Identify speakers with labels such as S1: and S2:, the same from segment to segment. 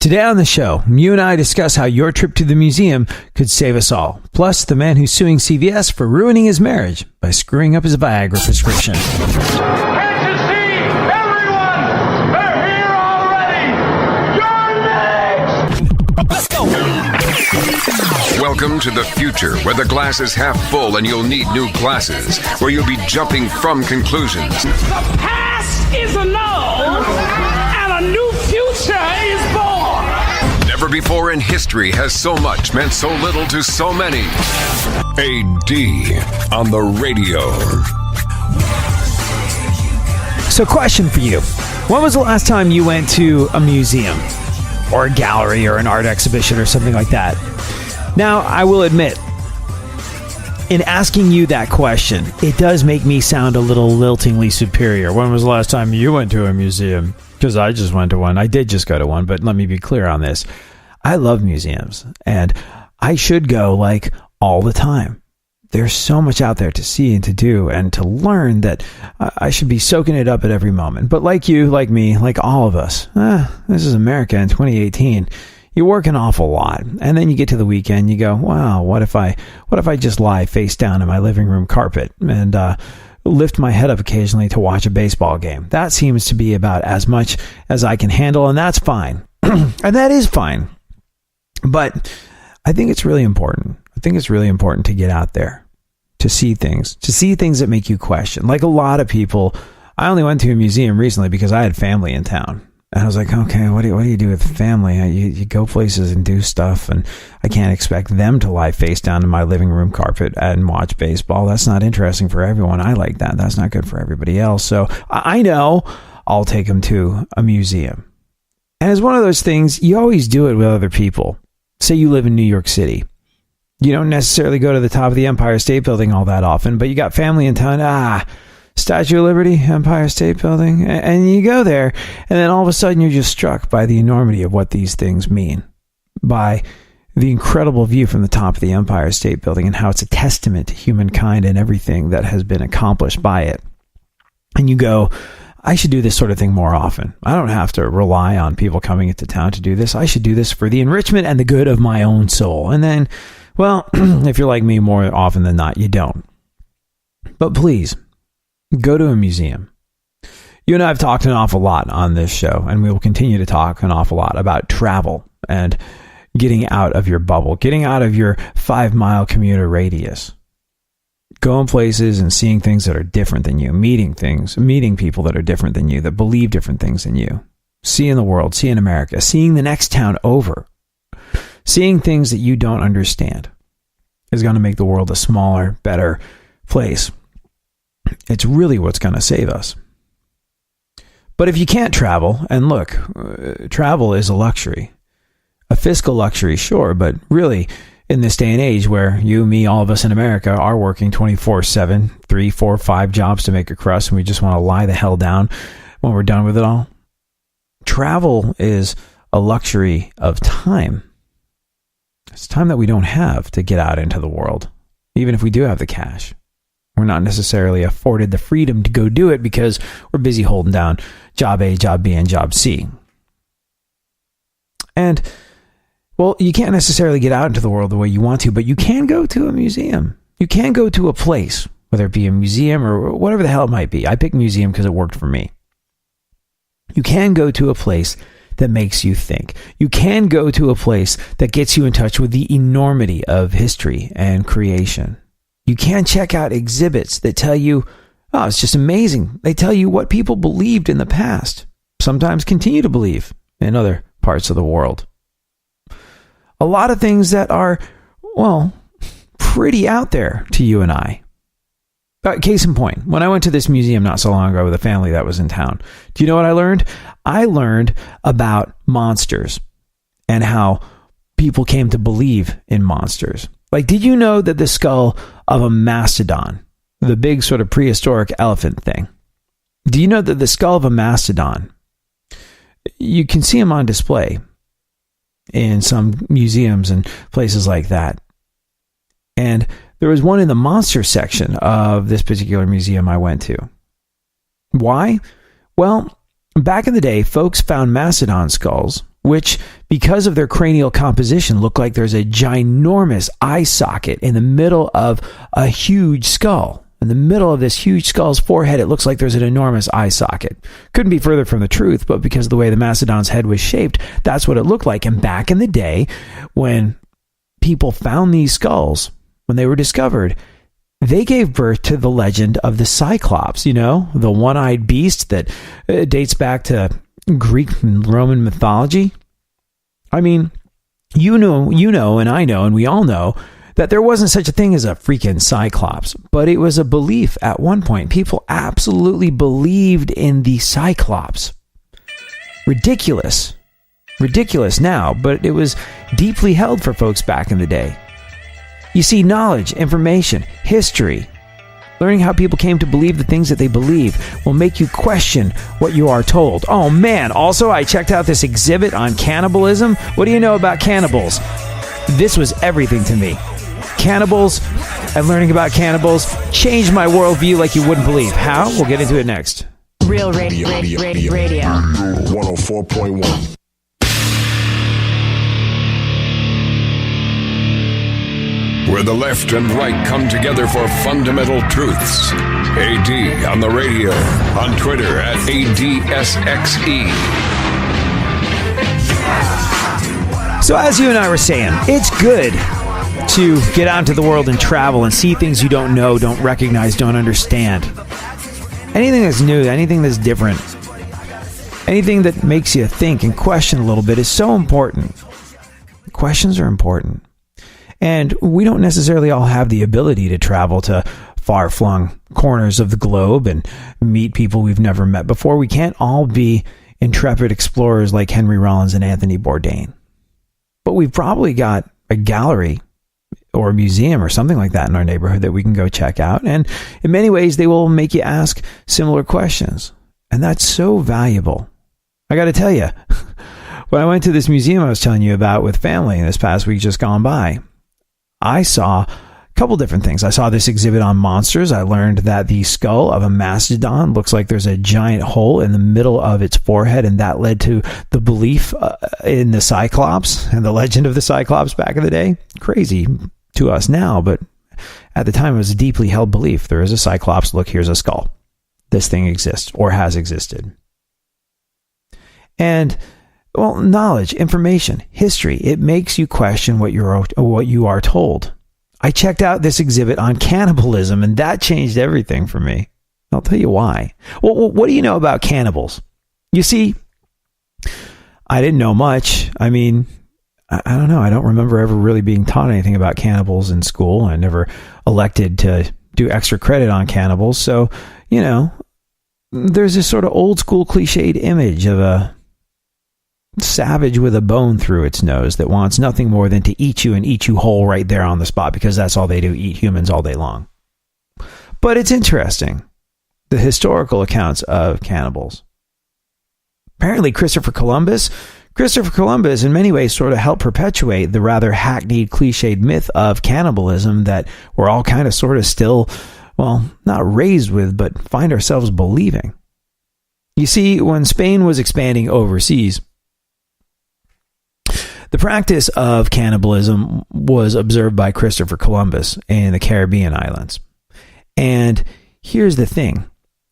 S1: Today on the show, you and I discuss how your trip to the museum could save us all. Plus, the man who's suing CVS for ruining his marriage by screwing up his Viagra prescription.
S2: Can't you see? Everyone! They're here already! You're next!
S3: Let's go!
S4: Welcome to the future, where the glass is half full and you'll need new glasses, where you'll be jumping from conclusions.
S2: The past is annulled, and a new future is born!
S4: Never before in history has so much meant so little to so many. AD on the radio.
S1: So, question for you. When was the last time you went to a museum or a gallery or an art exhibition or something like that? Now, I will admit, in asking you that question, it does make me sound a little liltingly superior. When was the last time you went to a museum? Because I just went to one. I did just go to one, but let me be clear on this. I love museums, and I should go, like, all the time. There's so much out there to see and to do and to learn that I should be soaking it up at every moment. But like you, like me, like all of us, this is America in 2018. You work an awful lot, and then you get to the weekend, you go, wow, what if I just lie face down in my living room carpet and lift my head up occasionally to watch a baseball game? That seems to be about as much as I can handle, and that's fine. And that is fine. But I think it's really important. I think it's really important to get out there, to see things that make you question. Like a lot of people, I only went to a museum recently because I had family in town. And I was like, okay, what do you do with family? You go places and do stuff, and I can't expect them to lie face down in my living room carpet and watch baseball. That's not interesting for everyone. I like that. That's not good for everybody else. So I know I'll take them to a museum. And it's one of those things, you always do it with other people. Say you live in New York City. You don't necessarily go to the top of the Empire State Building all that often, but you got family in town. Statue of Liberty, Empire State Building, and you go there, and then all of a sudden you're just struck by the enormity of what these things mean, by the incredible view from the top of the Empire State Building and how it's a testament to humankind and everything that has been accomplished by it. And you go, I should do this sort of thing more often. I don't have to rely on people coming into town to do this. I should do this for the enrichment and the good of my own soul. And then, well, if you're like me, more often than not, you don't. But please, go to a museum. You and I have talked an awful lot on this show, and we will continue to talk an awful lot about travel and getting out of your bubble, getting out of your 5-mile commuter radius. Going places and seeing things that are different than you, meeting people that are different than you, that believe different things than you. Seeing the world, seeing America, seeing the next town over. Seeing things that you don't understand is going to make the world a smaller, better place. It's really what's going to save us. But if you can't travel, and look, travel is a luxury. A fiscal luxury, sure, but really, in this day and age where you, me, all of us in America are working 24/7, 3, 4, 5 jobs to make a crust, and we just want to lie the hell down when we're done with it all. Travel is a luxury of time. It's time that we don't have to get out into the world, even if we do have the cash. We're not necessarily afforded the freedom to go do it because we're busy holding down job A, job B, and job C. And, well, you can't necessarily get out into the world the way you want to, but you can go to a museum. You can go to a place, whether it be a museum or whatever the hell it might be. I picked museum because it worked for me. You can go to a place that makes you think. You can go to a place that gets you in touch with the enormity of history and creation. You can check out exhibits that tell you, oh, it's just amazing. They tell you what people believed in the past, sometimes continue to believe in other parts of the world. A lot of things that are, well, pretty out there to you and I. Case in point, when I went to this museum not so long ago with a family that was in town, do you know what I learned? I learned about monsters and how people came to believe in monsters. Like, did you know that the skull of a mastodon, the big sort of prehistoric elephant thing, do you know that the skull of a mastodon, you can see them on display in some museums and places like that. And there was one in the monster section of this particular museum I went to. Why? Well, Back in the day, folks found mastodon skulls, which, because of their cranial composition, look like there's a ginormous eye socket in the middle of a huge skull. In the middle of this huge skull's forehead, it looks like there's an enormous eye socket. Couldn't be further from the truth, but because of the way the mastodon's head was shaped, that's what it looked like. And back in the day, when people found these skulls, when they were discovered, they gave birth to the legend of the Cyclops, the one-eyed beast that dates back to Greek and Roman mythology. I mean, you know, and I know, and we all know that there wasn't such a thing as a freaking Cyclops, but it was a belief at one point. People absolutely believed in the Cyclops. Ridiculous now, but it was deeply held for folks back in the day. You see, knowledge, information, history, learning how people came to believe the things that they believe will make you question what you are told. Oh man, also I checked out this exhibit on cannibalism. What do you know about cannibals? This was everything to me. Cannibals and learning about cannibals changed my worldview like you wouldn't believe. How? We'll get into it next.
S3: Real radio.
S5: 104.1.
S4: Where the left and right come together for fundamental truths. AD on the radio, on Twitter at ADSXE.
S1: So as you and I were saying, it's good to get out into the world and travel and see things you don't know, don't recognize, don't understand. Anything that's new, anything that's different, anything that makes you think and question a little bit is so important. Questions are important. And we don't necessarily all have the ability to travel to far-flung corners of the globe and meet people we've never met before. We can't all be intrepid explorers like Henry Rollins and Anthony Bourdain. But we've probably got a gallery or a museum or something like that in our neighborhood that we can go check out. And in many ways, they will make you ask similar questions. And that's so valuable. I got to tell you, when I went to this museum I was telling you about with family this past week just gone by, I saw a couple different things. I saw this exhibit on monsters. I learned that the skull of a mastodon looks like there's a giant hole in the middle of its forehead, and that led to the belief in the Cyclops and the legend of the Cyclops back in the day. Crazy to us now, but at the time it was a deeply held belief. There is a Cyclops. Look, here's a skull. This thing exists or has existed. And well, knowledge, information, history, it makes you question what you are told. I checked out this exhibit on cannibalism, and that changed everything for me. I'll tell you why. Well, what do you know about cannibals? You see, I didn't know much. I mean, I don't know. I don't remember ever really being taught anything about cannibals in school. I never elected to do extra credit on cannibals. So, there's this sort of old school cliched image of a savage with a bone through its nose that wants nothing more than to eat you and eat you whole right there on the spot, because that's all they do, eat humans all day long. But it's interesting, the historical accounts of cannibals. Apparently Christopher Columbus in many ways sort of helped perpetuate the rather hackneyed, cliched myth of cannibalism that we're all kind of sort of still, well, not raised with, but find ourselves believing. You see, when Spain was expanding overseas, the practice of cannibalism was observed by Christopher Columbus in the Caribbean islands. And here's the thing.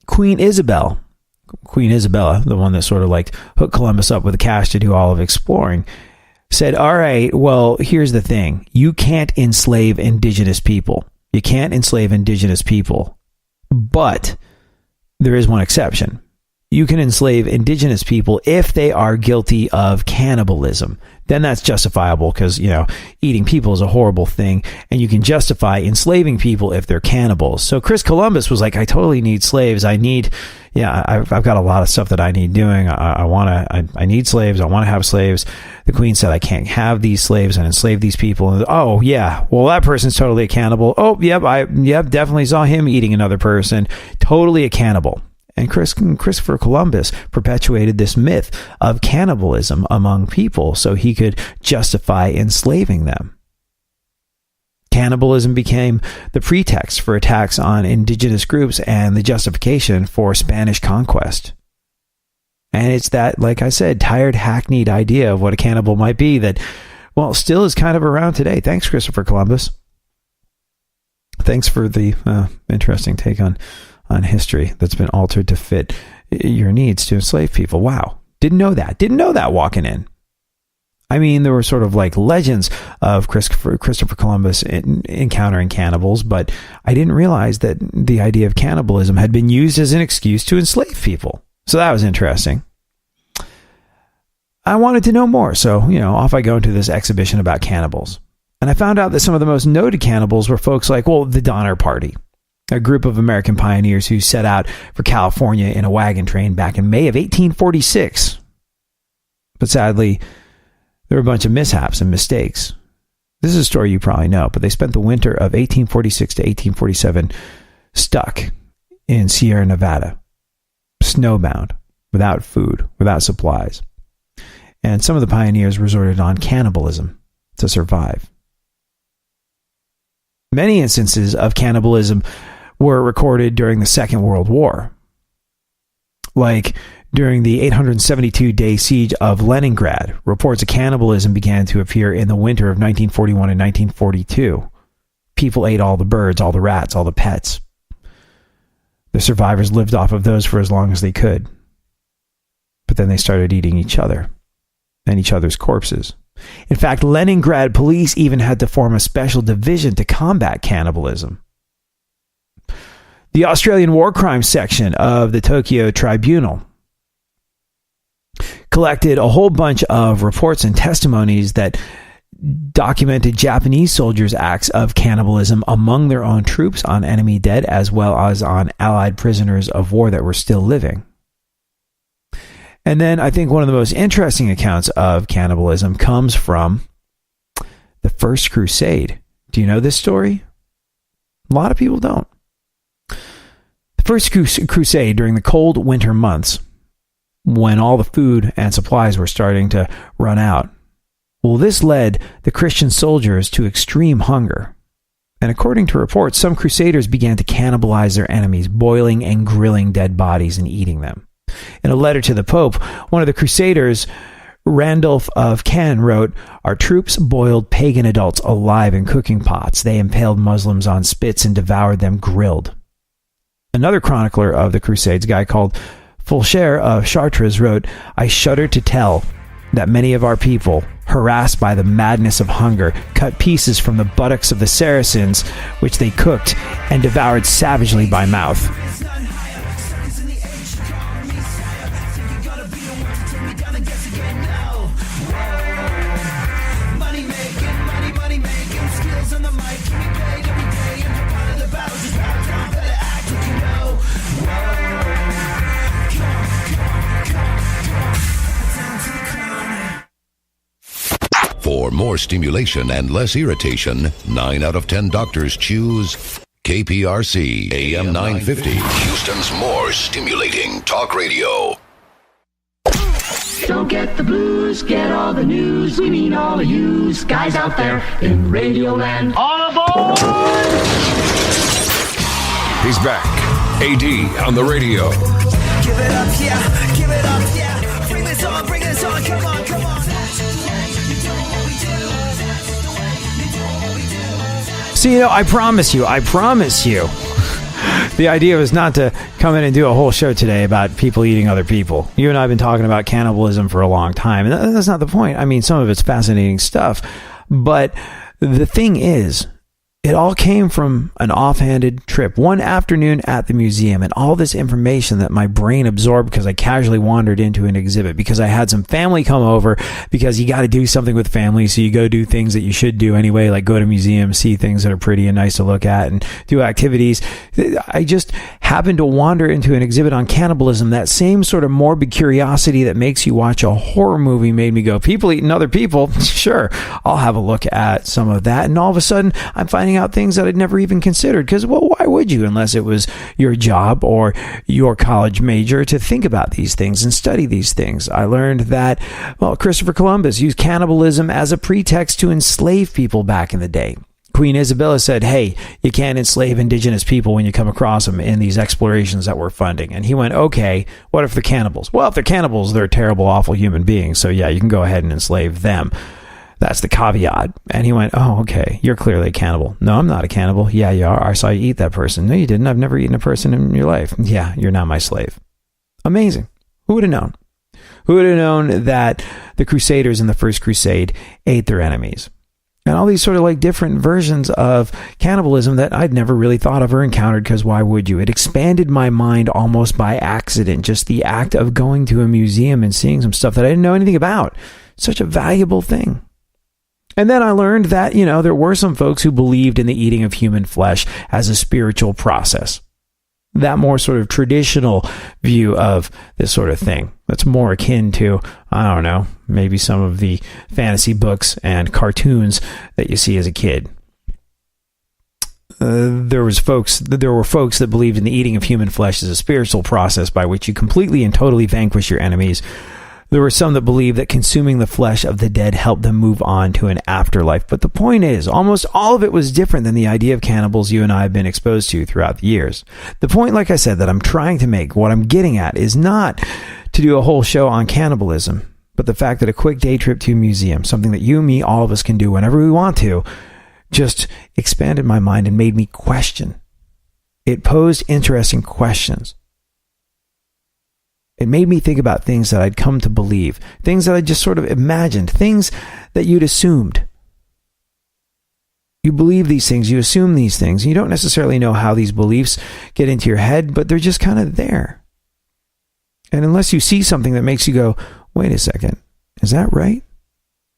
S1: Queen Isabella, the one that sort of like hooked Columbus up with the cash to do all of exploring, said, all right, well, here's the thing. You can't enslave indigenous people. You can't enslave indigenous people. But there is one exception. You can enslave indigenous people if they are guilty of cannibalism. Then that's justifiable because, eating people is a horrible thing, and you can justify enslaving people if they're cannibals. So Chris Columbus was like, I totally need slaves. I've got a lot of stuff that I need doing. I need slaves. I want to have slaves. The queen said, I can't have these slaves and enslave these people. And, oh yeah, well, that person's totally a cannibal. Oh, yep, definitely saw him eating another person. Totally a cannibal. And Christopher Columbus perpetuated this myth of cannibalism among people so he could justify enslaving them. Cannibalism became the pretext for attacks on indigenous groups and the justification for Spanish conquest. And it's that, like I said, tired, hackneyed idea of what a cannibal might be that, well, still is kind of around today. Thanks, Christopher Columbus. Thanks for the interesting take on history that's been altered to fit your needs to enslave people. Wow. Didn't know that walking in. I mean, there were sort of like legends of Christopher Columbus encountering cannibals, but I didn't realize that the idea of cannibalism had been used as an excuse to enslave people. So that was interesting. I wanted to know more, so, off I go into this exhibition about cannibals. And I found out that some of the most noted cannibals were folks like, the Donner Party, a group of American pioneers who set out for California in a wagon train back in May of 1846. But sadly, there were a bunch of mishaps and mistakes. This is a story you probably know, but they spent the winter of 1846 to 1847 stuck in Sierra Nevada, snowbound, without food, without supplies. And some of the pioneers resorted on cannibalism to survive. Many instances of cannibalism were recorded during the Second World War, like during the 872-day siege of Leningrad. Reports of cannibalism began to appear in the winter of 1941 and 1942. People ate all the birds, all the rats, all the pets. The survivors lived off of those for as long as they could. But then they started eating each other and each other's corpses. In fact, Leningrad police even had to form a special division to combat cannibalism. The Australian War Crimes section of the Tokyo Tribunal collected a whole bunch of reports and testimonies that documented Japanese soldiers' acts of cannibalism among their own troops, on enemy dead, as well as on Allied prisoners of war that were still living. And then I think one of the most interesting accounts of cannibalism comes from the First Crusade. Do you know this story? A lot of people don't. The First Crusade, during the cold winter months, when all the food and supplies were starting to run out, well, this led the Christian soldiers to extreme hunger. And according to reports, some crusaders began to cannibalize their enemies, boiling and grilling dead bodies and eating them. In a letter to the Pope, one of the crusaders, Randulph of Caen, wrote, "Our troops boiled pagan adults alive in cooking pots. They impaled Muslims on spits and devoured them grilled." Another chronicler of the Crusades, a guy called Fulcher of Chartres, wrote, "I shudder to tell that many of our people, harassed by the madness of hunger, cut pieces from the buttocks of the Saracens, which they cooked and devoured savagely by mouth."
S3: For more stimulation and less irritation, 9 out of 10 doctors choose KPRC AM 950, Houston's more stimulating talk radio.
S2: Don't get the blues, get all the news. We mean all of you guys out there in Radio Land. All aboard!
S4: He's back. AD on the radio.
S5: Give it up, yeah. Give it up, yeah. Bring this on, come on, come on.
S1: See, I promise you, the idea was not to come in and do a whole show today about people eating other people. You and I have been talking about cannibalism for a long time, and that's not the point. I mean, some of it's fascinating stuff, but the thing is, it all came from an offhanded trip one afternoon at the museum, and all this information that my brain absorbed because I casually wandered into an exhibit, because I had some family come over, because you got to do something with family, so you go do things that you should do anyway, like go to museums, see things that are pretty and nice to look at, and do activities. I just happened to wander into an exhibit on cannibalism. That same sort of morbid curiosity that makes you watch a horror movie made me go, people eating other people? Sure, I'll have a look at some of that. And all of a sudden, I'm finding out things that I'd never even considered, because, well, why would you, unless it was your job or your college major to think about these things and study these things? I learned that, well, Christopher Columbus used cannibalism as a pretext to enslave people back in the day. Queen Isabella said, hey, you can't enslave indigenous people when you come across them in these explorations that we're funding. And he went, okay, what if they're cannibals? Well, if they're cannibals, they're terrible, awful human beings. So yeah, you can go ahead and enslave them. That's the caveat. And he went, oh, okay, you're clearly a cannibal. No, I'm not a cannibal. Yeah, you are. I saw you eat that person. No, you didn't. I've never eaten a person in your life. Yeah, you're not my slave. Amazing. Who would have known? Who would have known that the Crusaders in the First Crusade ate their enemies? And all these sort of like different versions of cannibalism that I'd never really thought of or encountered, because why would you? It expanded my mind almost by accident. Just the act of going to a museum and seeing some stuff that I didn't know anything about. Such a valuable thing. And then I learned that, there were some folks who believed in the eating of human flesh as a spiritual process. That more sort of traditional view of this sort of thing. That's more akin to, I don't know, maybe some of the fantasy books and cartoons that you see as a kid. There were folks that believed in the eating of human flesh as a spiritual process by which you completely and totally vanquish your enemies. There were some that believed that consuming the flesh of the dead helped them move on to an afterlife. But the point is, almost all of it was different than the idea of cannibals you and I have been exposed to throughout the years. The point, like I said, that I'm trying to make, what I'm getting at, is not to do a whole show on cannibalism, but the fact that a quick day trip to a museum, something that you, me, all of us can do whenever we want to, just expanded my mind and made me question. It posed interesting questions. It made me think about things that I'd come to believe, things that I just sort of imagined, things that you'd assumed. You believe these things, you assume these things, and you don't necessarily know how these beliefs get into your head, but they're just kind of there. And unless you see something that makes you go, wait a second, is that right?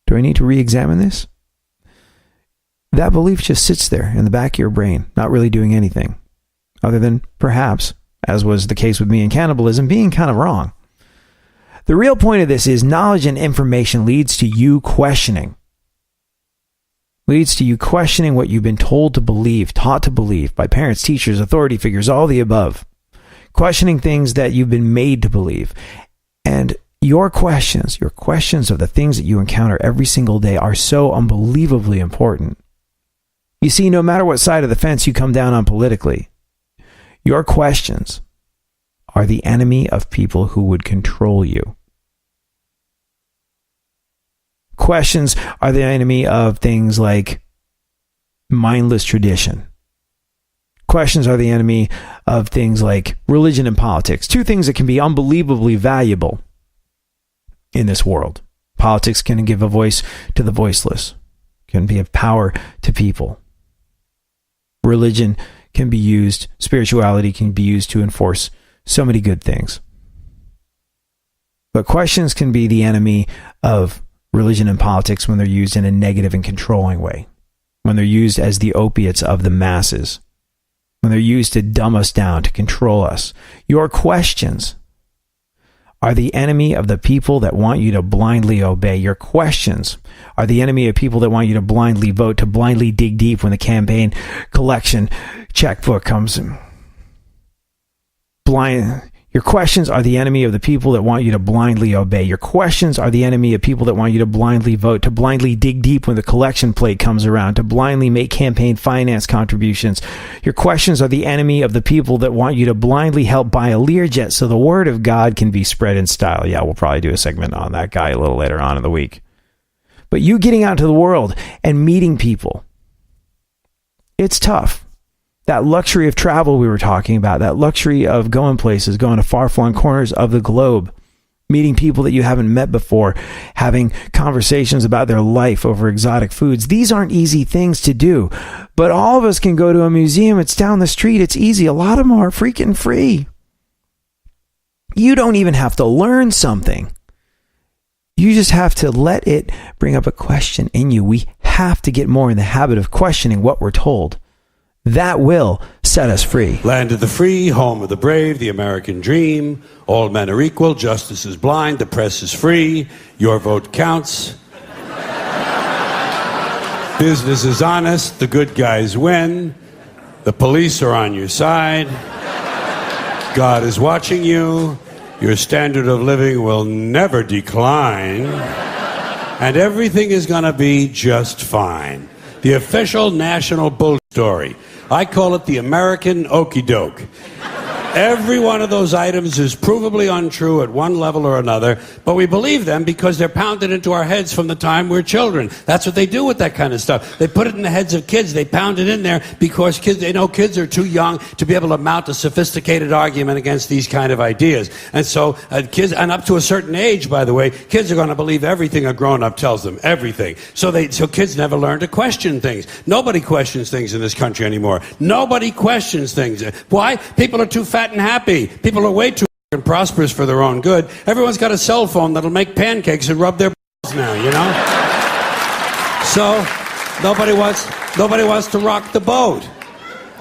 S1: Do I need to re-examine this? That belief just sits there in the back of your brain, not really doing anything, other than perhaps, as was the case with me in cannibalism, being kind of wrong. The real point of this is knowledge and information leads to you questioning. Leads to you questioning what you've been told to believe, taught to believe by parents, teachers, authority figures, all the above. Questioning things that you've been made to believe. And your questions of the things that you encounter every single day are so unbelievably important. You see, no matter what side of the fence you come down on politically, your questions are the enemy of people who would control you. Questions are the enemy of things like mindless tradition. Questions are the enemy of things like religion and politics. Two things that can be unbelievably valuable in this world. Politics can give a voice to the voiceless, can be of power to people. Religion can be used, spirituality can be used to enforce so many good things. But questions can be the enemy of religion and politics when they're used in a negative and controlling way, when they're used as the opiates of the masses, when they're used to dumb us down, to control us. Your questions are the enemy of the people that want you to blindly obey. Your questions are the enemy of people that want you to blindly vote, to blindly dig deep when the campaign collection checkbook comes in. Your questions are the enemy of the people that want you to blindly obey. Your questions are the enemy of people that want you to blindly vote, to blindly dig deep when the collection plate comes around, to blindly make campaign finance contributions. Your questions are the enemy of the people that want you to blindly help buy a Learjet so the word of God can be spread in style. Yeah, we'll probably do a segment on that guy a little later on in the week. But you getting out to the world and meeting people, it's tough. That luxury of travel we were talking about, that luxury of going places, going to far-flung corners of the globe, meeting people that you haven't met before, having conversations about their life over exotic foods. These aren't easy things to do, but all of us can go to a museum. It's down the street. It's easy. A lot of them are freaking free. You don't even have to learn something. You just have to let it bring up a question in you. We have to get more in the habit of questioning what we're told. That will set us free.
S6: Land of the free, home of the brave, the American dream. All men are equal, justice is blind, the press is free, your vote counts. Business is honest, the good guys win. The police are on your side. God is watching you. Your standard of living will never decline. And everything is going to be just fine. the official national bull story. I call it the American okey doke. Every one of those items is provably untrue at one level or another, but we believe them because they're pounded into our heads from the time we're children. That's what they do with that kind of stuff. They put it in the heads of kids. They pound it in there because they know kids are too young to be able to mount a sophisticated argument against these kind of ideas. And so kids, and up to a certain age, by the way, kids are going to believe everything a grown-up tells them, everything. So kids never learn to question things. Nobody questions things in this country anymore. Nobody questions things. Why? People are too fat and happy. People are way too prosperous for their own good. Everyone's got a cell phone that'll make pancakes and rub their balls now, you know? So nobody wants to rock the boat.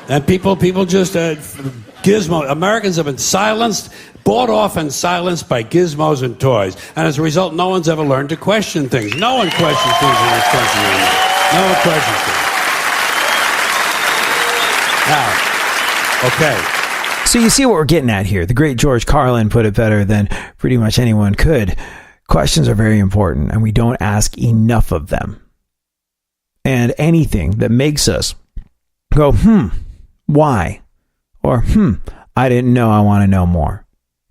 S6: And people just gizmo. Americans have been bought off and silenced by gizmos and toys. And as a result, no one's ever learned to question things. No one questions things in this country anymore. No one questions things. Now, okay.
S1: So you see what we're getting at here. The great George Carlin put it better than pretty much anyone could. Questions are very important, and we don't ask enough of them. And anything that makes us go, why? Or, I didn't know, I want to know more.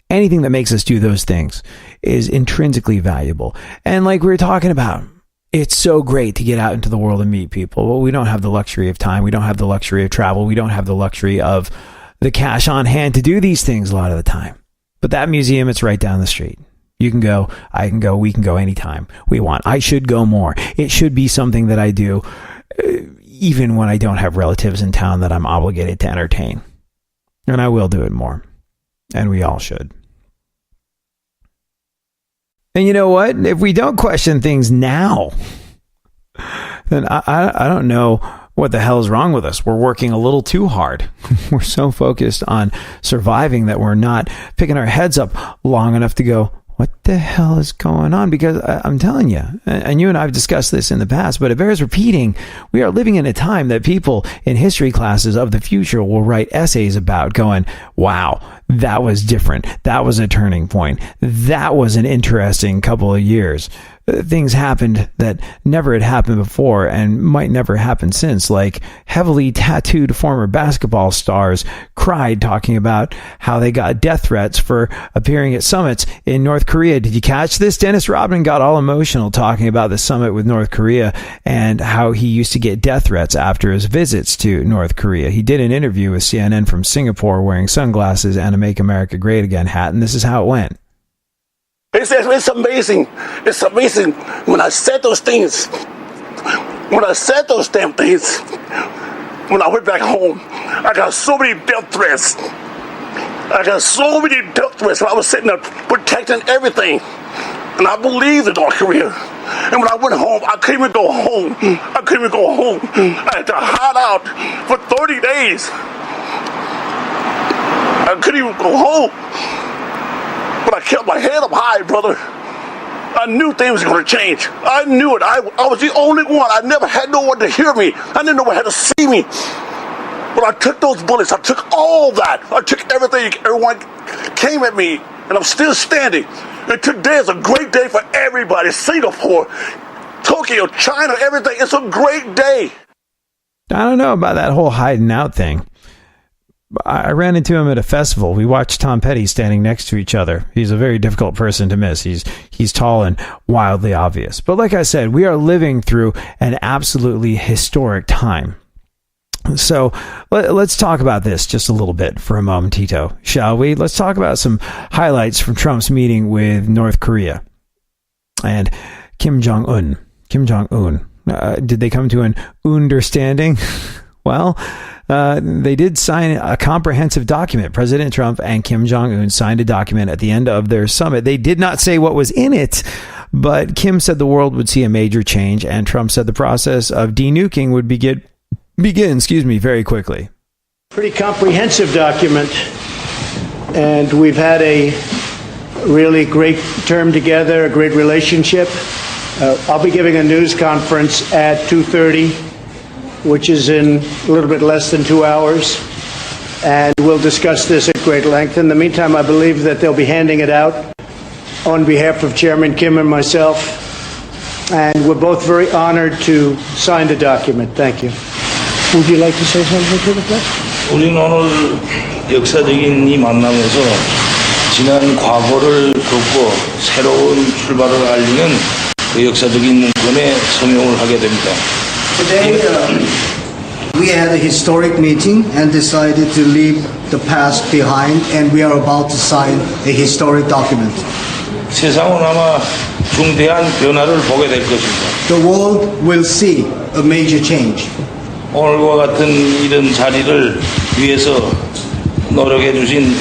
S1: Anything that makes us do those things is intrinsically valuable. And like we were talking about, it's so great to get out into the world and meet people. But we don't have the luxury of time. We don't have the luxury of travel. We don't have the luxury of the cash on hand to do these things a lot of the time. But that museum, it's right down the street. You can go, I can go, we can go anytime we want. I should go more. It should be something that I do even when I don't have relatives in town that I'm obligated to entertain. And I will do it more. And we all should. And you know what? If we don't question things now, then I don't know what the hell is wrong with us. We're working a little too hard. We're so focused on surviving that we're not picking our heads up long enough to go, what the hell is going on? Because I'm telling you, and you and I have discussed this in the past, but it bears repeating, we are living in a time that people in history classes of the future will write essays about going, wow, that was different. That was a turning point. That was an interesting couple of years. Things happened that never had happened before and might never happen since, like heavily tattooed former basketball stars cried talking about how they got death threats for appearing at summits in North Korea. Did you catch this? Dennis Rodman got all emotional talking about the summit with North Korea and how he used to get death threats after his visits to North Korea. He did an interview with CNN from Singapore wearing sunglasses and a Make America Great Again hat, and this is how it went.
S7: It's amazing. It's amazing when I said those things. When I said those damn things, when I went back home, I got so many death threats. I got so many death threats. I was sitting there protecting everything. And I believed in North Korea. And when I went home, I couldn't even go home. I had to hide out for 30 days. I couldn't even go home. But I kept my head up high, brother. I knew things were going to change. I knew it. I was the only one. I never had no one to hear me. I didn't know one had to see me. But I took those bullets. I took all that. I took everything. Everyone came at me, and I'm still standing. And today is a great day for everybody. Singapore, Tokyo, China, everything. It's a great day.
S1: I don't know about that whole hiding out thing. I ran into him at a festival. We watched Tom Petty standing next to each other. He's a very difficult person to miss. He's tall and wildly obvious. But like I said, we are living through an absolutely historic time. So let's talk about this just a little bit for a moment, Tito, shall we? Let's talk about some highlights from Trump's meeting with North Korea and Kim Jong-un. Did they come to an understanding? Well, they did sign a comprehensive document. President Trump and Kim Jong-un signed a document at the end of their summit. They did not say what was in it, but Kim said the world would see a major change, and Trump said the process of denuking would begin very quickly.
S8: Pretty comprehensive document, and we've had a really great term together, a great relationship. I'll be giving a news conference at 2:30. Which is in a little bit less than 2 hours, and we'll discuss this at great length. In the meantime, I believe that they'll be handing it out on behalf of Chairman Kim and myself. and we're both very honored to sign the document. Thank you. Would you like to say something to the press?
S9: 우리는 오늘 역사적인 이 만남에서 지난 과거를 덮고 새로운 출발을 알리는 그 역사적인 문건에 서명을 하게 됩니다.
S10: Today, we had a historic meeting and decided to leave the past behind, and we are about to sign a historic document.
S9: 세상은 아마 중대한 변화를 보게 될 것입니다.
S10: The world will see a major change.
S9: 오늘과 같은 이런 자리를 위해서 노력해 주신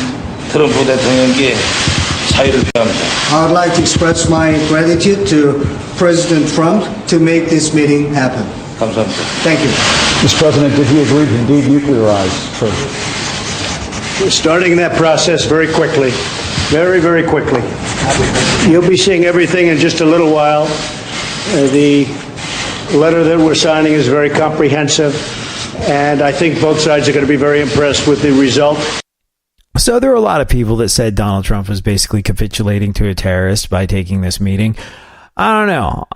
S9: 트럼프 대통령께 사의를 표합니다.
S10: I would like to express my gratitude to President Trump to make this meeting happen.
S9: 감사합니다.
S10: Thank you.
S11: Mr. President, did he agree to denuclearize Turkey?
S8: We're starting that process very quickly. Very, very quickly. You'll be seeing everything in just a little while. The letter that we're signing is very comprehensive, and I think both sides are going to be very impressed with the result.
S1: So there were a lot of people that said Donald Trump was basically capitulating to a terrorist by taking this meeting. I don't know.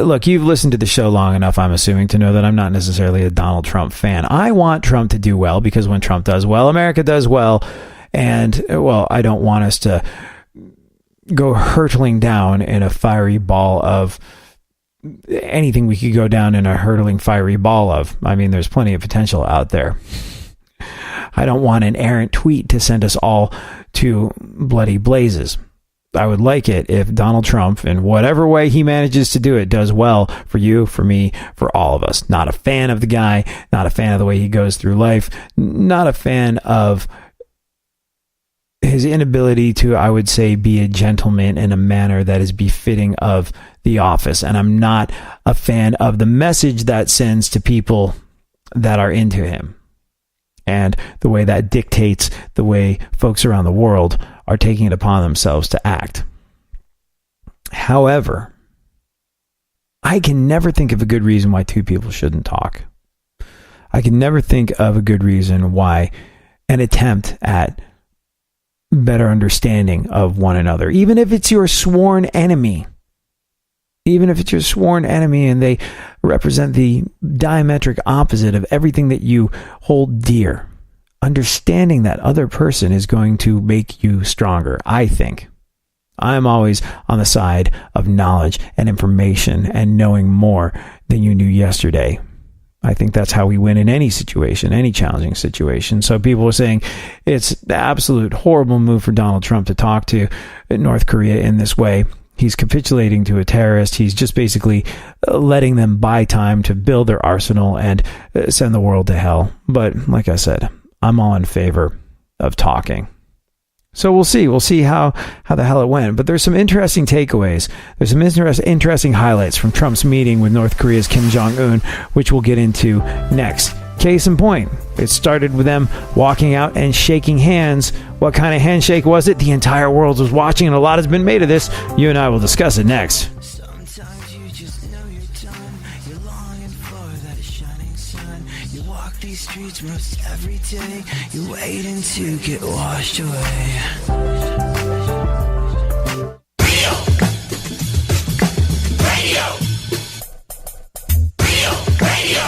S1: Look, you've listened to the show long enough, I'm assuming, to know that I'm not necessarily a Donald Trump fan. I want Trump to do well, because when Trump does well, America does well. And, well, I don't want us to go hurtling down in a fiery ball of anything we could go down in a hurtling fiery ball of. I mean, there's plenty of potential out there. I don't want an errant tweet to send us all to bloody blazes. I would like it if Donald Trump, in whatever way he manages to do it, does well for you, for me, for all of us. Not a fan of the guy, not a fan of the way he goes through life, not a fan of his inability to, I would say, be a gentleman in a manner that is befitting of the office. And I'm not a fan of the message that sends to people that are into him, and the way that dictates the way folks around the world are taking it upon themselves to act. However, I can never think of a good reason why two people shouldn't talk. I can never think of a good reason why an attempt at better understanding of one another, even if it's your sworn enemy, and they represent the diametric opposite of everything that you hold dear, understanding that other person is going to make you stronger. I think I'm always on the side of knowledge and information and knowing more than you knew yesterday. I think that's how we win in any situation, any challenging situation. So people are saying it's the absolute horrible move for Donald Trump to talk to North Korea in this way. He's capitulating to a terrorist. He's just basically letting them buy time to build their arsenal and send the world to hell. But like I said, I'm all in favor of talking. So we'll see. We'll see how the hell it went. But there's some interesting takeaways. There's some interesting highlights from Trump's meeting with North Korea's Kim Jong-un, which we'll get into next. Case in point, it started with them walking out and shaking hands. What kind of handshake was it? The entire world was watching, and a lot has been made of this. You and I will discuss it next.
S5: Sometimes you just know you're done. You're longing for that shining sun. You walk these streets most every day. You're waiting to get washed away. Radio.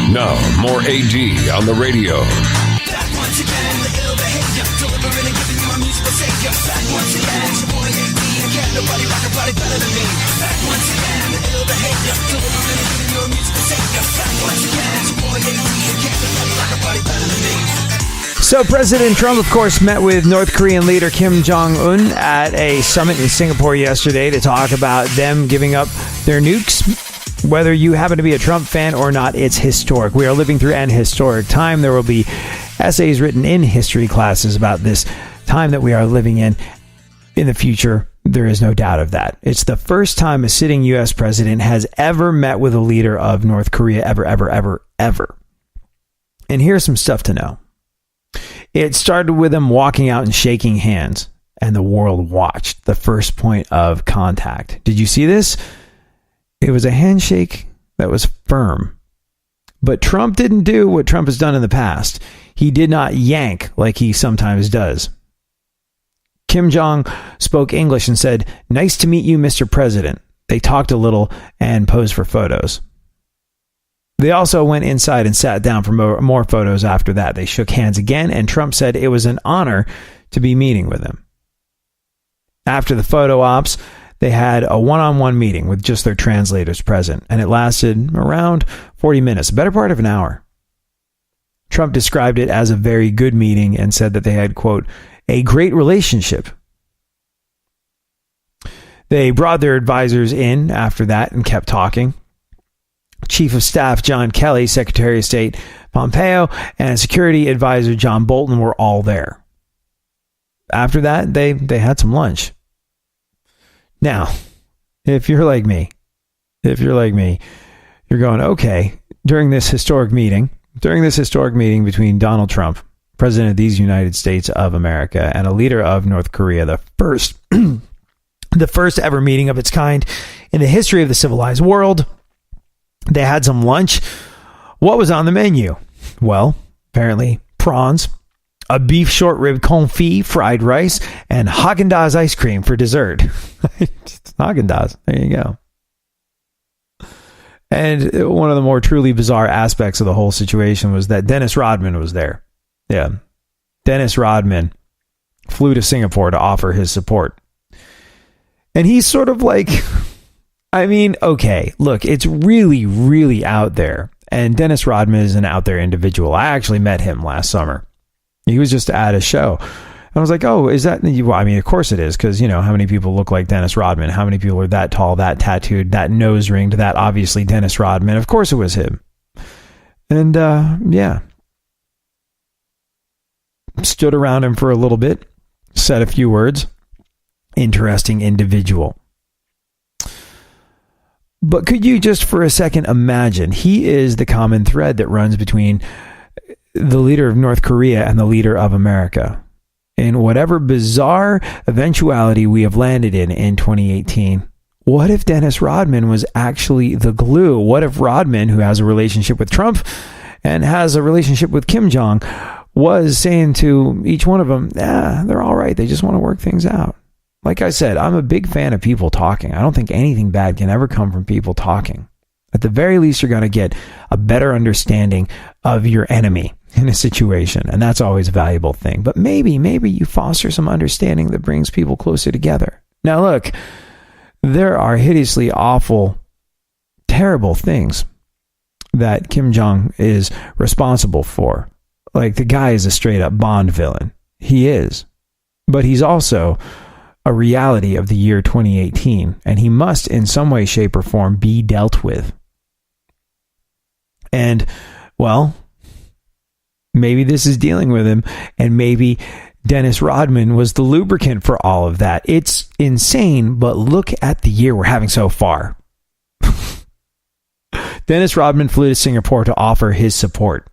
S4: Now, more AD on the radio.
S5: Back once again, the ill behavior, delivering and giving you my musical savior. Back once again, it's your boy AD, and can't nobody rock a body better than me. Back once again, the ill behavior, delivering and giving you a musical savior. Back once again, it's your boy AD, and can't nobody rock a body better than me.
S1: So President Trump, of course, met with North Korean leader Kim Jong-un at a summit in Singapore yesterday to talk about them giving up their nukes. Whether you happen to be a Trump fan or not, it's historic. We are living through an historic time. There will be essays written in history classes about this time that we are living in the future. There is no doubt of that. It's the first time a sitting U.S. president has ever met with a leader of North Korea ever. And here's some stuff to know. It started with them walking out and shaking hands, and the world watched the first point of contact. Did you see this? It was a handshake that was firm. But Trump didn't do what Trump has done in the past. He did not yank like he sometimes does. Kim Jong spoke English and said, "Nice to meet you, Mr. President." They talked a little and posed for photos. They also went inside and sat down for more photos after that. They shook hands again, and Trump said it was an honor to be meeting with him. After the photo ops, they had a one-on-one meeting with just their translators present, and it lasted around 40 minutes, a better part of an hour. Trump described it as a very good meeting and said that they had, quote, a great relationship. They brought their advisors in after that and kept talking. Chief of Staff John Kelly, Secretary of State Pompeo, and Security Advisor John Bolton were all there. After that, they had some lunch. Now, if you're like me, you're going, okay, during this historic meeting between Donald Trump, President of these United States of America, and a leader of North Korea, the first ever meeting of its kind in the history of the civilized world, they had some lunch. What was on the menu? Well, apparently prawns, a beef short rib confit, fried rice, and Haagen-Dazs ice cream for dessert. Haagen-Dazs. There you go. And one of the more truly bizarre aspects of the whole situation was that Dennis Rodman was there. Yeah. Dennis Rodman flew to Singapore to offer his support. And he's sort of like, I mean, okay, look, it's really, really out there. And Dennis Rodman is an out there individual. I actually met him last summer. He was just at a show. I was like, oh, is that... Well, I mean, of course it is, because, you know, how many people look like Dennis Rodman? How many people are that tall, that tattooed, that nose ringed, that obviously Dennis Rodman? Of course it was him. And, yeah. Stood around him for a little bit, said a few words. Interesting individual. But could you just for a second imagine, he is the common thread that runs between the leader of North Korea and the leader of America. In whatever bizarre eventuality we have landed in 2018, what if Dennis Rodman was actually the glue? What if Rodman, who has a relationship with Trump and has a relationship with Kim Jong, was saying to each one of them, they're all right. They just want to work things out. Like I said, I'm a big fan of people talking. I don't think anything bad can ever come from people talking. At the very least, you're going to get a better understanding of your enemy in a situation, and that's always a valuable thing. But maybe you foster some understanding that brings people closer together. Now, look, there are hideously awful, terrible things that Kim Jong is responsible for. Like, the guy is a straight-up Bond villain. He is. But he's also a reality of the year 2018, and he must, in some way, shape, or form, be dealt with. And, well, maybe this is dealing with him, and maybe Dennis Rodman was the lubricant for all of that. It's insane, but look at the year we're having so far. Dennis Rodman flew to Singapore to offer his support.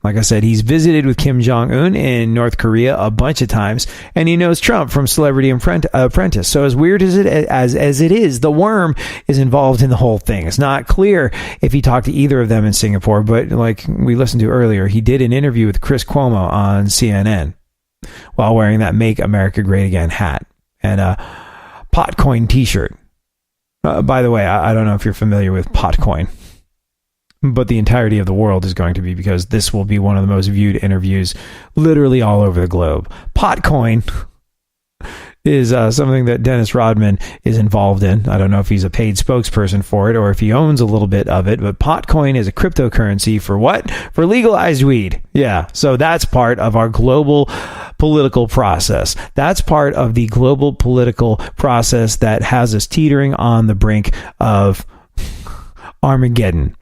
S1: Like I said, he's visited with Kim Jong-un in North Korea a bunch of times, and he knows Trump from Celebrity Apprentice. So as weird as it is, the worm is involved in the whole thing. It's not clear if he talked to either of them in Singapore, but like we listened to earlier, he did an interview with Chris Cuomo on CNN while wearing that Make America Great Again hat and a Potcoin t-shirt. By the way, I don't know if you're familiar with Potcoin, but the entirety of the world is going to be, because this will be one of the most viewed interviews literally all over the globe. Potcoin is something that Dennis Rodman is involved in. I don't know if he's a paid spokesperson for it or if he owns a little bit of it, but Potcoin is a cryptocurrency for what? For legalized weed. Yeah, so that's part of our global political process. That's part of the global political process that has us teetering on the brink of Armageddon.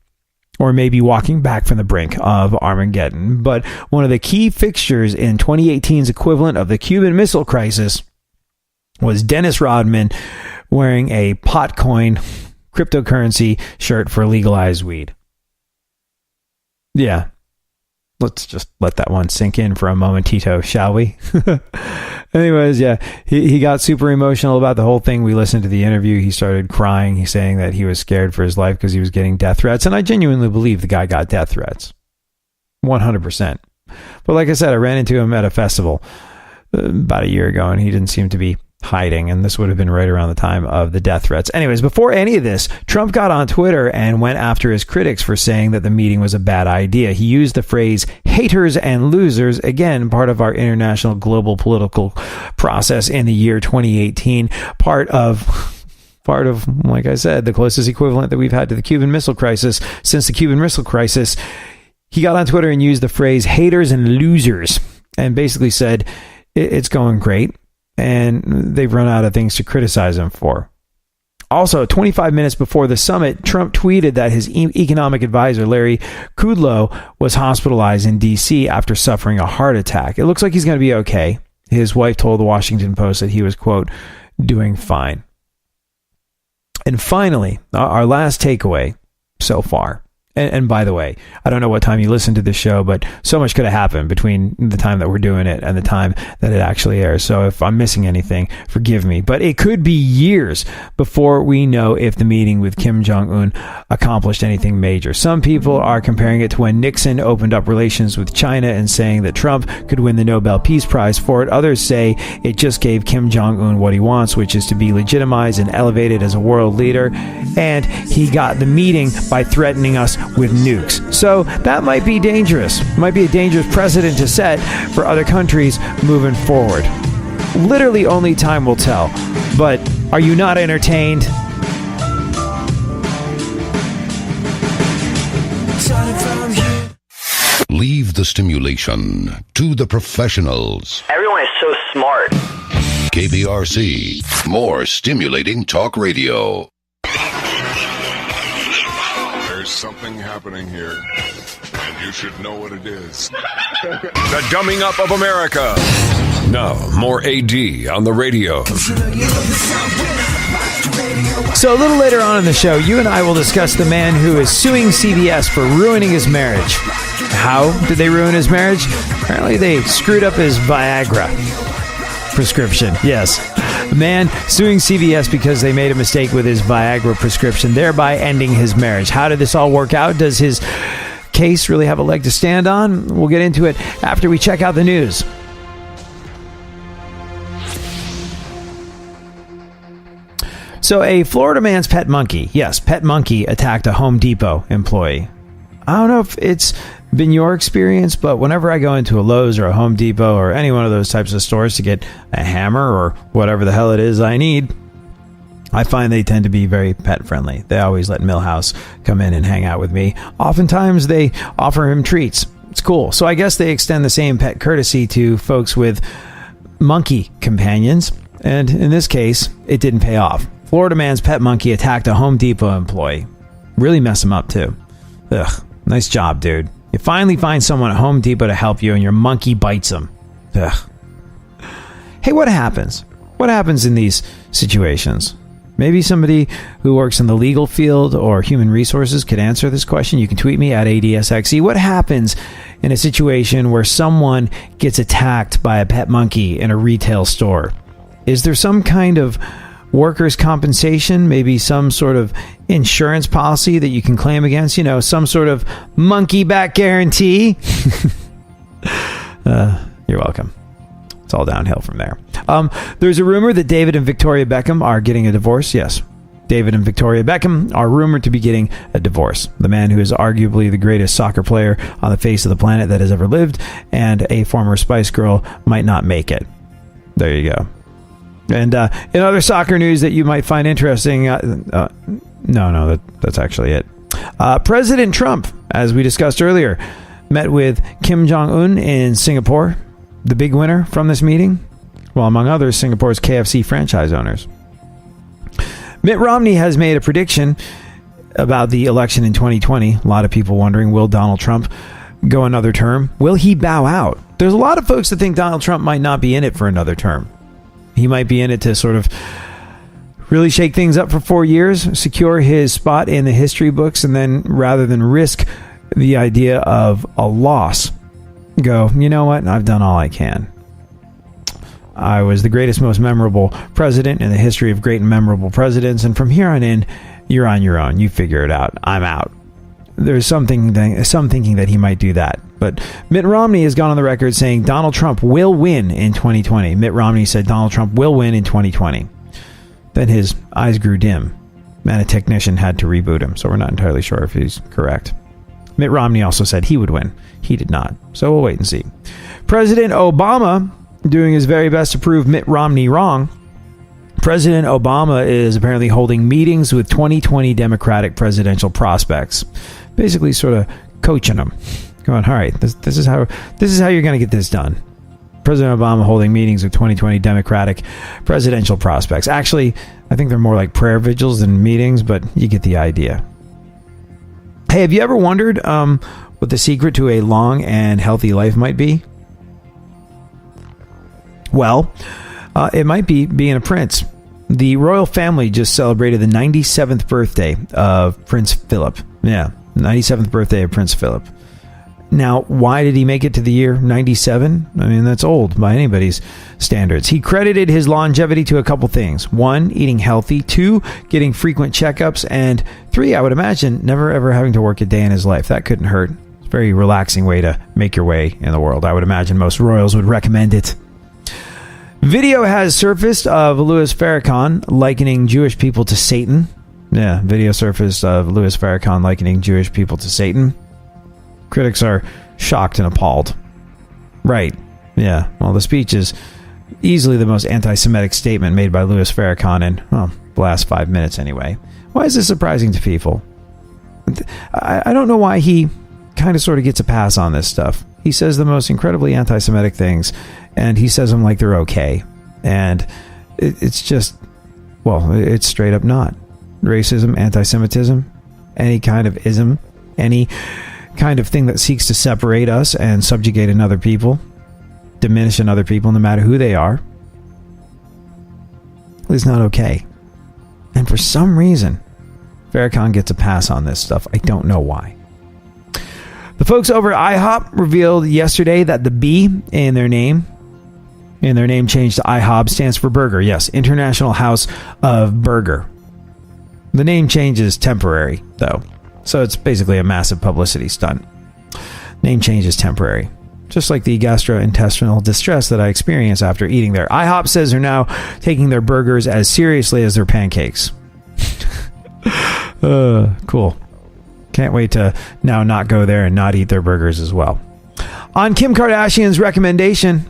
S1: Or maybe walking back from the brink of Armageddon. But one of the key fixtures in 2018's equivalent of the Cuban Missile Crisis was Dennis Rodman wearing a Potcoin cryptocurrency shirt for legalized weed. Yeah. Let's just let that one sink in for a momentito, shall we? Anyways, yeah, he got super emotional about the whole thing. We listened to the interview. He started crying. He's saying that he was scared for his life because he was getting death threats. And I genuinely believe the guy got death threats. 100%. But like I said, I ran into him at a festival about a year ago, and he didn't seem to be hiding, and this would have been right around the time of the death threats. Anyways, before any of this, Trump got on Twitter and went after his critics for saying that the meeting was a bad idea. He used the phrase haters and losers, again, part of our international global political process in the year 2018, part of, like I said, the closest equivalent that we've had to the Cuban Missile Crisis since the Cuban Missile Crisis. He got on Twitter and used the phrase haters and losers and basically said it's going great, and they've run out of things to criticize him for. Also, 25 minutes before the summit, Trump tweeted that his economic advisor, Larry Kudlow, was hospitalized in D.C. after suffering a heart attack. It looks like he's going to be okay. His wife told the Washington Post that he was, quote, doing fine. And finally, our last takeaway so far. And by the way, I don't know what time you listen to this show, but so much could have happened between the time that we're doing it and the time that it actually airs. So if I'm missing anything, forgive me. But it could be years before we know if the meeting with Kim Jong-un accomplished anything major. Some people are comparing it to when Nixon opened up relations with China and saying that Trump could win the Nobel Peace Prize for it. Others say it just gave Kim Jong-un what he wants, which is to be legitimized and elevated as a world leader. And he got the meeting by threatening us with nukes. So that might be dangerous. Might be a dangerous precedent to set for other countries moving forward. Literally only time will tell. But are you not entertained?
S3: Leave the stimulation to the professionals.
S12: Everyone is so smart.
S3: KPRC, more stimulating talk radio.
S4: There's something happening here, and you should know what it is. The dumbing up of America. Now, more AD on the radio.
S1: So a little later on in the show, you and I will discuss the man who is suing CBS for ruining his marriage. How did they ruin his marriage? Apparently they screwed up his Viagra prescription. Yes. The man suing CBS because they made a mistake with his Viagra prescription, thereby ending his marriage. How did this all work out? Does his case really have a leg to stand on? We'll get into it after we check out the news. So a Florida man's pet monkey, yes, pet monkey, attacked a Home Depot employee. I don't know if it's been your experience, but whenever I go into a Lowe's or a Home Depot or any one of those types of stores to get a hammer or whatever the hell it is I need, I find they tend to be very pet friendly. They always let Millhouse come in and hang out with me. Oftentimes they offer him treats. It's cool. So I guess they extend the same pet courtesy to folks with monkey companions. And in this case, it didn't pay off. Florida man's pet monkey attacked a Home Depot employee. Really messed him up too. Ugh, nice job, dude. You finally find someone at Home Depot to help you and your monkey bites them. Ugh. Hey, what happens? What happens in these situations? Maybe somebody who works in the legal field or human resources could answer this question. You can tweet me at ADSXE. What happens in a situation where someone gets attacked by a pet monkey in a retail store? Is there some kind of workers' compensation, maybe some sort of insurance policy that you can claim against, some sort of monkey back guarantee? You're welcome. It's all downhill from there. There's a rumor that David and Victoria Beckham are getting a divorce. Yes, David and Victoria Beckham are rumored to be getting a divorce. The man who is arguably the greatest soccer player on the face of the planet that has ever lived and a former Spice Girl might not make it. There you go. And in other soccer news that you might find interesting, that's actually it. President Trump, as we discussed earlier, met with Kim Jong-un in Singapore. The big winner from this meeting, well, among others, Singapore's KFC franchise owners. Mitt Romney has made a prediction about the election in 2020. A lot of people wondering, will Donald Trump go another term? Will he bow out? There's a lot of folks that think Donald Trump might not be in it for another term. He might be in it to sort of really shake things up for 4 years, secure his spot in the history books, and then rather than risk the idea of a loss go, you know what? I've done all I can. I was the greatest, most memorable president in the history of great and memorable presidents, and from here on in, you're on your own. You figure it out. I'm out. There's some thinking that he might do that. But Mitt Romney has gone on the record saying Donald Trump will win in 2020. Mitt Romney said Donald Trump will win in 2020. Then his eyes grew dim, and a technician had to reboot him, so we're not entirely sure if he's correct. Mitt Romney also said he would win. He did not. So we'll wait and see. President Obama doing his very best to prove Mitt Romney wrong. President Obama is apparently holding meetings with 2020 Democratic presidential prospects, basically sort of coaching them, going, all right, this is how you're going to get this done. President Obama holding meetings with 2020 Democratic presidential prospects. Actually, I think they're more like prayer vigils than meetings, but you get the idea. Hey, have you ever wondered what the secret to a long and healthy life might be? Well, it might be being a prince. The royal family just celebrated the 97th birthday of Prince Philip. Yeah, 97th birthday of Prince Philip. Now, why did he make it to the year 97? I mean, that's old by anybody's standards. He credited his longevity to a couple things. 1, eating healthy. 2, getting frequent checkups. And 3, I would imagine, never ever having to work a day in his life. That couldn't hurt. It's a very relaxing way to make your way in the world. I would imagine most royals would recommend it. Video has surfaced of Louis Farrakhan likening Jewish people to Satan. Yeah, video surfaced of Louis Farrakhan likening Jewish people to Satan. Critics are shocked and appalled. Right. Yeah. Well, the speech is easily the most anti-Semitic statement made by Louis Farrakhan in, well, the last 5 minutes anyway. Why is this surprising to people? I don't know why he kind of sort of gets a pass on this stuff. He says the most incredibly anti-Semitic things, and he says them like they're okay. And it's just, well, it's straight up not. Racism, anti-Semitism, any kind of ism, any kind of thing that seeks to separate us and subjugate another people, diminish another people, no matter who they are, is not okay. And for some reason, Farrakhan gets a pass on this stuff. I don't know why. The folks over at IHOP revealed yesterday that the B in their name change to IHOB stands for burger. Yes, International House of Burger. The name change is temporary, though. So it's basically a massive publicity stunt. Name change is temporary. Just like the gastrointestinal distress that I experienced after eating there. IHOP says they're now taking their burgers as seriously as their pancakes. Cool. Can't wait to now not go there and not eat their burgers as well. On Kim Kardashian's recommendation,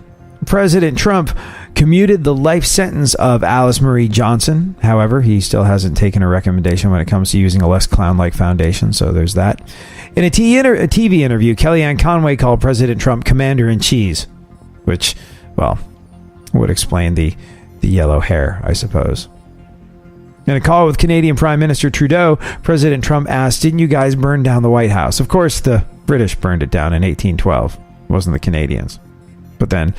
S1: President Trump commuted the life sentence of Alice Marie Johnson. However, he still hasn't taken a recommendation when it comes to using a less clown-like foundation, so there's that. In a TV interview, Kellyanne Conway called President Trump Commander-in-Chief, which, well, would explain the yellow hair, I suppose. In a call with Canadian Prime Minister Trudeau, President Trump asked, "Didn't you guys burn down the White House?" Of course, the British burned it down in 1812. It wasn't the Canadians. But then,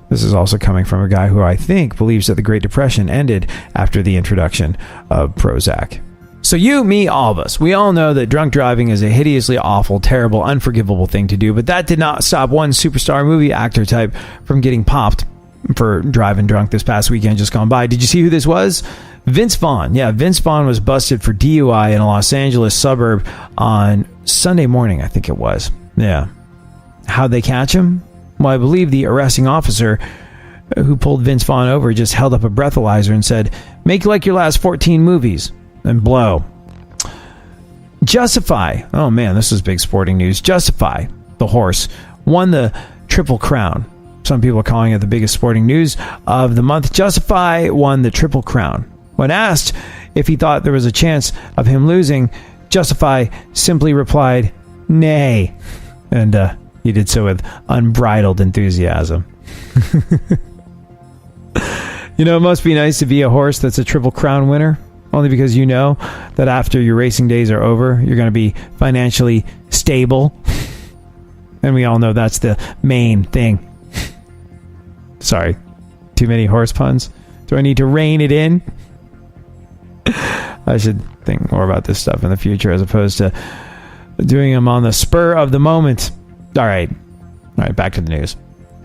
S1: this is also coming from a guy who I think believes that the Great Depression ended after the introduction of Prozac. So you, me, all of us, we all know that drunk driving is a hideously awful, terrible, unforgivable thing to do, but that did not stop one superstar movie actor type from getting popped for driving drunk this past weekend just gone by. Did you see who this was? Vince Vaughn. Yeah, Vince Vaughn was busted for DUI in a Los Angeles suburb on Sunday morning, I think it was. Yeah. How'd they catch him? Well, I believe the arresting officer who pulled Vince Vaughn over just held up a breathalyzer and said, "Make like your last 14 movies and blow." Justify. Oh man, this is big sporting news. Justify, the horse, won the Triple Crown. Some people are calling it the biggest sporting news of the month. Justify won the Triple Crown. When asked if he thought there was a chance of him losing, Justify simply replied, "Nay." And he did so with unbridled enthusiasm. You know, it must be nice to be a horse that's a Triple Crown winner, only because you know that after your racing days are over, you're going to be financially stable. And we all know that's the main thing. Sorry, too many horse puns? Do I need to rein it in? I should think more about this stuff in the future as opposed to doing them on the spur of the moment. All right. right, back to the news.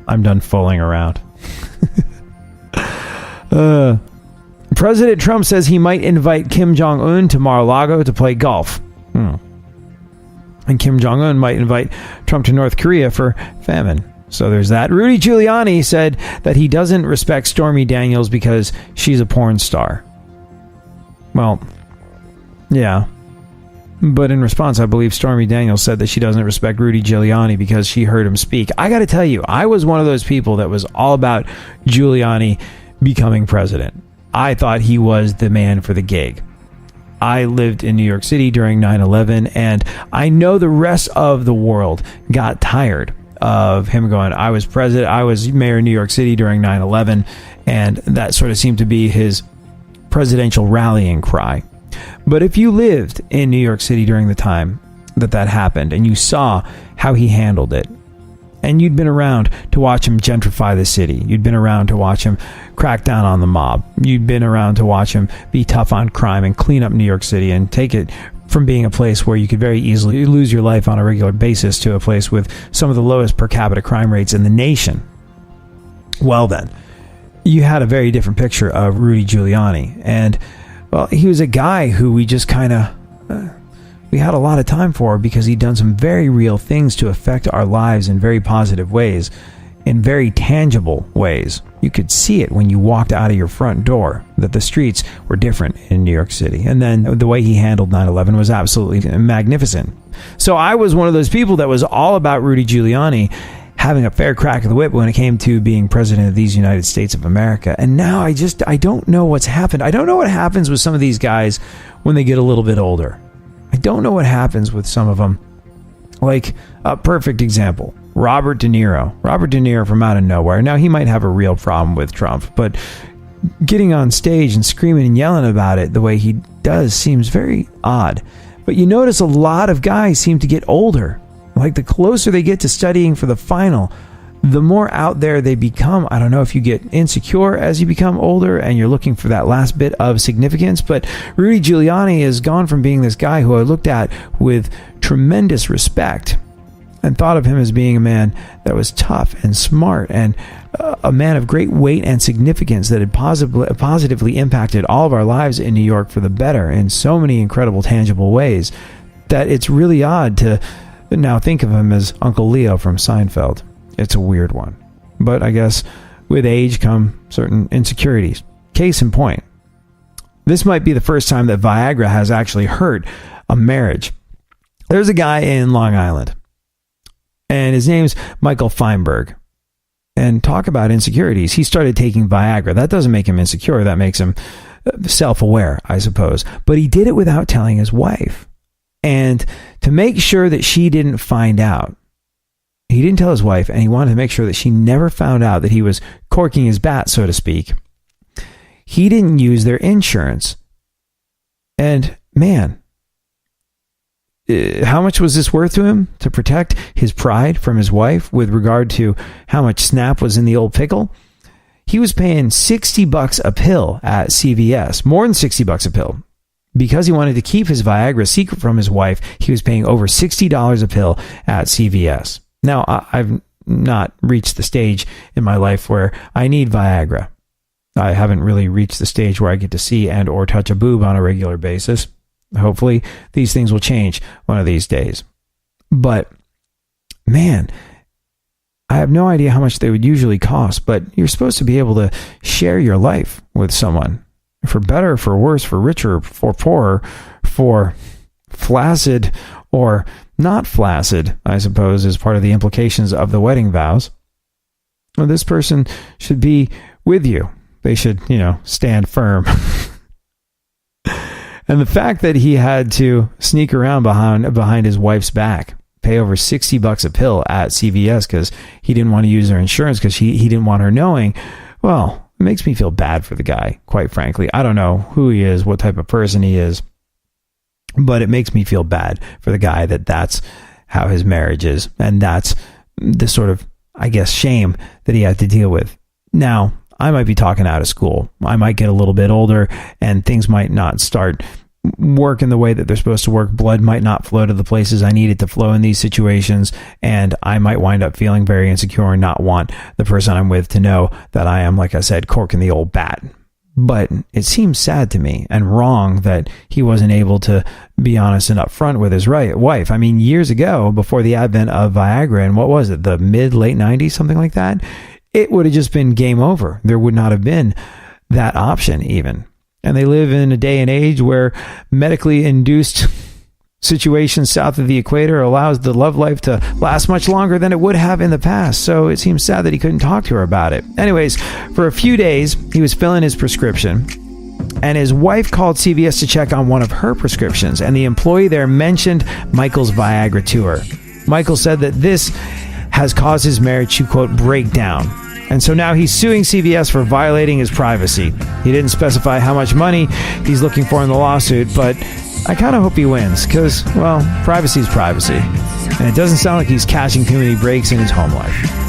S1: I'm done fooling around. President Trump says he might invite Kim Jong-un to Mar-a-Lago to play golf. And Kim Jong-un might invite Trump to North Korea for famine. So there's that. Rudy Giuliani said that he doesn't respect Stormy Daniels because she's a porn star. Well, yeah. But in response, I believe Stormy Daniels said that she doesn't respect Rudy Giuliani because she heard him speak. I got to tell you, I was one of those people that was all about Giuliani becoming president. I thought he was the man for the gig. I lived in New York City during 9/11, and I know the rest of the world got tired of him going, I was president, I was mayor of New York City during 9/11, and that sort of seemed to be his presidential rallying cry. But if you lived in New York City during the time that happened, and you saw how he handled it, and you'd been around to watch him gentrify the city, you'd been around to watch him crack down on the mob, you'd been around to watch him be tough on crime and clean up New York City and take it from being a place where you could very easily lose your life on a regular basis to a place with some of the lowest per capita crime rates in the nation. Well then, you had a very different picture of Rudy Giuliani. And, well, he was a guy who we just kind of... we had a lot of time for because he'd done some very real things to affect our lives in very positive ways, in very tangible ways. You could see it when you walked out of your front door, that the streets were different in New York City. And then the way he handled 9/11 was absolutely magnificent. So I was one of those people that was all about Rudy Giuliani having a fair crack of the whip when it came to being president of these United States of America. And now I don't know what's happened. I don't know what happens with some of these guys when they get a little bit older. I don't know what happens with some of them. Like, a perfect example, Robert De Niro. Robert De Niro from out of nowhere. Now, he might have a real problem with Trump, but getting on stage and screaming and yelling about it the way he does seems very odd. But you notice a lot of guys seem to get older. Like, the closer they get to studying for the final, the more out there they become. I don't know if you get insecure as you become older and you're looking for that last bit of significance, but Rudy Giuliani has gone from being this guy who I looked at with tremendous respect and thought of him as being a man that was tough and smart and a man of great weight and significance that had positively impacted all of our lives in New York for the better in so many incredible, tangible ways, that it's really odd to now think of him as Uncle Leo from Seinfeld. It's a weird one. But I guess with age come certain insecurities. Case in point, this might be the first time that Viagra has actually hurt a marriage. There's a guy in Long Island, and his name's Michael Feinberg. And talk about insecurities. He started taking Viagra. That doesn't make him insecure. That makes him self-aware, I suppose. But he did it without telling his wife. And to make sure that she didn't find out, he didn't tell his wife, and he wanted to make sure that she never found out that he was corking his bat, so to speak. He didn't use their insurance. And, man, how much was this worth to him to protect his pride from his wife with regard to how much snap was in the old pickle? He was paying $60 a pill at CVS, more than $60 a pill. Because he wanted to keep his Viagra secret from his wife, he was paying over $60 a pill at CVS. Now, I've not reached the stage in my life where I need Viagra. I haven't really reached the stage where I get to see and or touch a boob on a regular basis. Hopefully, these things will change one of these days. But, man, I have no idea how much they would usually cost, but you're supposed to be able to share your life with someone. For better, for worse, for richer, for poorer, for flaccid or not flaccid, I suppose, is part of the implications of the wedding vows. Well, this person should be with you. They should, stand firm. And the fact that he had to sneak around behind his wife's back, pay over $60 a pill at CVS because he didn't want to use their insurance because he didn't want her knowing, well, it makes me feel bad for the guy, quite frankly. I don't know who he is, what type of person he is, but it makes me feel bad for the guy that's how his marriage is. And that's the sort of, I guess, shame that he had to deal with. Now, I might be talking out of school. I might get a little bit older and things might not start work in the way that they're supposed to work. Blood might not flow to the places I need it to flow in these situations, and I might wind up feeling very insecure and not want the person I'm with to know that I am, like I said, corking the old bat. But it seems sad to me and wrong that he wasn't able to be honest and upfront with his wife. I mean, years ago, before the advent of Viagra, and what was it, the late 90s, something like that, it would have just been game over. There would not have been that option even. And they live in a day and age where medically induced situations south of the equator allows the love life to last much longer than it would have in the past. So it seems sad that he couldn't talk to her about it. Anyways, for a few days, he was filling his prescription, and his wife called CVS to check on one of her prescriptions, and the employee there mentioned Michael's Viagra to her. Michael said that this has caused his marriage to, quote, break down. And so now he's suing CVS for violating his privacy. He didn't specify how much money he's looking for in the lawsuit, but I kind of hope he wins because, well, privacy is privacy. And it doesn't sound like he's catching too many breaks in his home life.